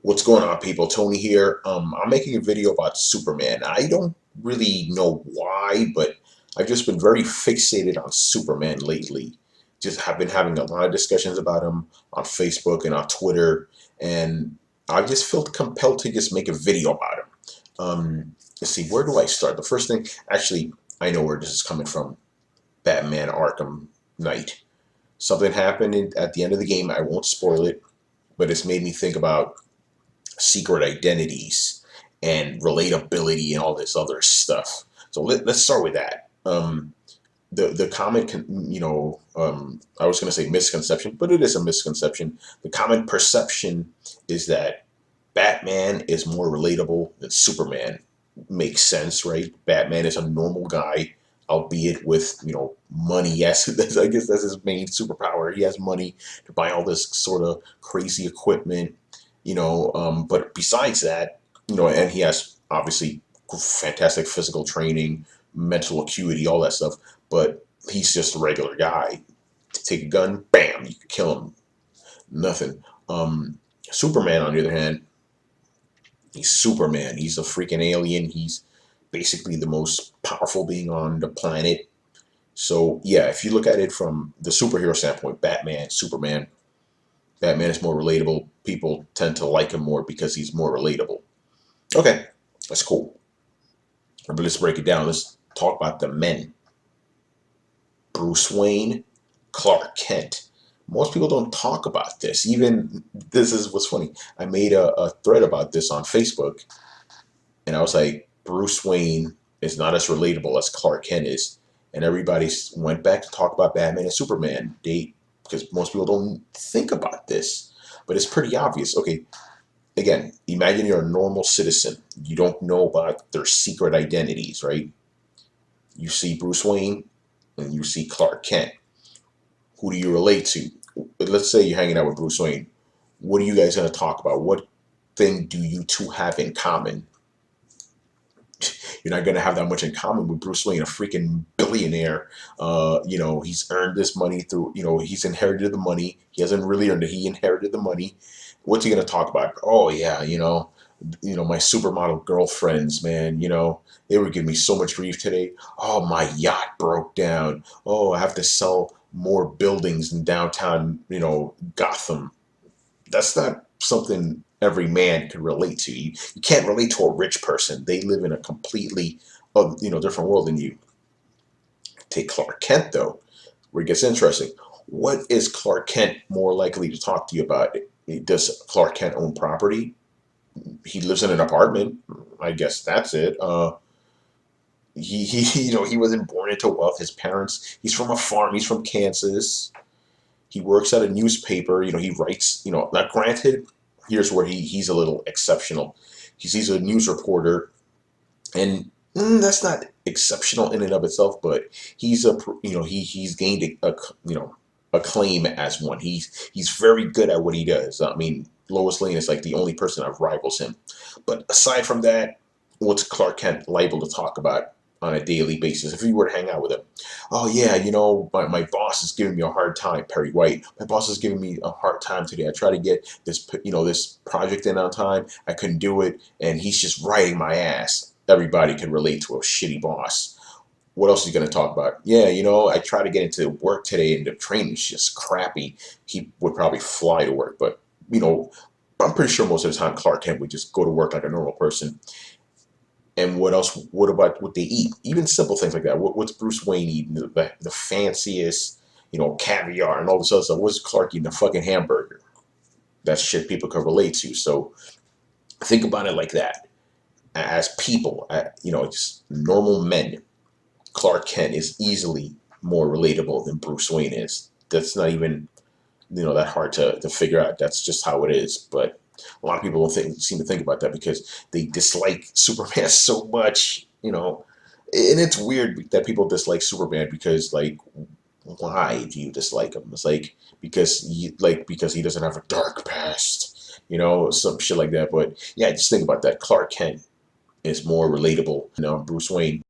What's going on, people? Tony here. I'm making a video about Superman. I don't really know why, but I've just been very fixated on Superman lately. Just have been having a lot of discussions about him on Facebook and on Twitter, and I just felt compelled to just make a video about him. Let's see, where do I start? The first thing, actually, I know where this is coming from. Batman Arkham Knight. Something happened at the end of the game. I won't spoil it, but it's made me think about secret identities and relatability and all this other stuff. So let's start with that. The common, I was going to say misconception, but it is a misconception. The common perception is that Batman is more relatable than Superman. Makes sense, right? Batman is a normal guy, albeit with money. Yes, I guess that's his main superpower. He has money to buy all this sort of crazy equipment, but besides that, and he has obviously fantastic physical training, mental acuity, all that stuff, but he's just a regular guy. Take a gun, bam, you can kill him. Nothing. Superman, on the other hand, he's Superman. He's a freaking alien. He's basically the most powerful being on the planet. So yeah, if you look at it from the superhero standpoint, Batman, Superman, Batman is more relatable. People tend to like him more because he's more relatable. Okay, that's cool. But let's break it down. Let's talk about the men. Bruce Wayne, Clark Kent. Most people don't talk about this. Even this is what's funny. I made a thread about this on Facebook, and I was like, Bruce Wayne is not as relatable as Clark Kent is. And everybody went back to talk about Batman and Superman. Because most people don't think about this, but it's pretty obvious. Okay, again, imagine you're a normal citizen. You don't know about their secret identities, right? You see Bruce Wayne and you see Clark Kent. Who do you relate to? Let's say you're hanging out with Bruce Wayne. What are you guys going to talk about? What thing do you two have in common? You're not going to have that much in common with Bruce Wayne, a freaking billionaire. He's earned this money through, he's inherited the money. He hasn't really earned it. He inherited the money. What's he going to talk about? Oh, yeah, my supermodel girlfriends, man, they were giving me so much grief today. Oh, my yacht broke down. Oh, I have to sell more buildings in downtown, Gotham. That's not something every man can relate to. You can't relate to a rich person. They live in a completely, different world than you. Take Clark Kent, though, where it gets interesting. What is Clark Kent more likely to talk to you about? Does Clark Kent own property? He lives in an apartment. I guess that's it. He wasn't born into wealth. His parents, he's from a farm. He's from Kansas. He works at a newspaper. He writes. Now, granted, here's where he's a little exceptional. He's a news reporter, and that's not exceptional in and of itself. But he's gained acclaim as one. He's very good at what he does. I mean, Lois Lane is like the only person that rivals him. But aside from that, what's Clark Kent liable to talk about on a daily basis if you were to hang out with him? Oh yeah, my boss is giving me a hard time, Perry White. My boss is giving me a hard time today. I try to get this project in on time. I couldn't do it, and he's just riding my ass. Everybody can relate to a shitty boss. What else is he going to talk about? Yeah, I try to get into work today, and the train is just crappy. He would probably fly to work, but I'm pretty sure most of the time Clark Kent would just go to work like a normal person. And what else? What about what they eat? Even simple things like that. What's Bruce Wayne eating? The fanciest, caviar and all this other stuff. What's Clark eating? A fucking hamburger. That's shit people can relate to. So think about it like that. As people, just normal men, Clark Kent is easily more relatable than Bruce Wayne is. That's not even that hard to figure out. That's just how it is. But a lot of people don't seem to think about that because they dislike Superman so much, and it's weird that people dislike Superman because, like, why do you dislike him? It's like because he doesn't have a dark past, some shit like that. But yeah, just think about that. Clark Kent is more relatable than Bruce Wayne.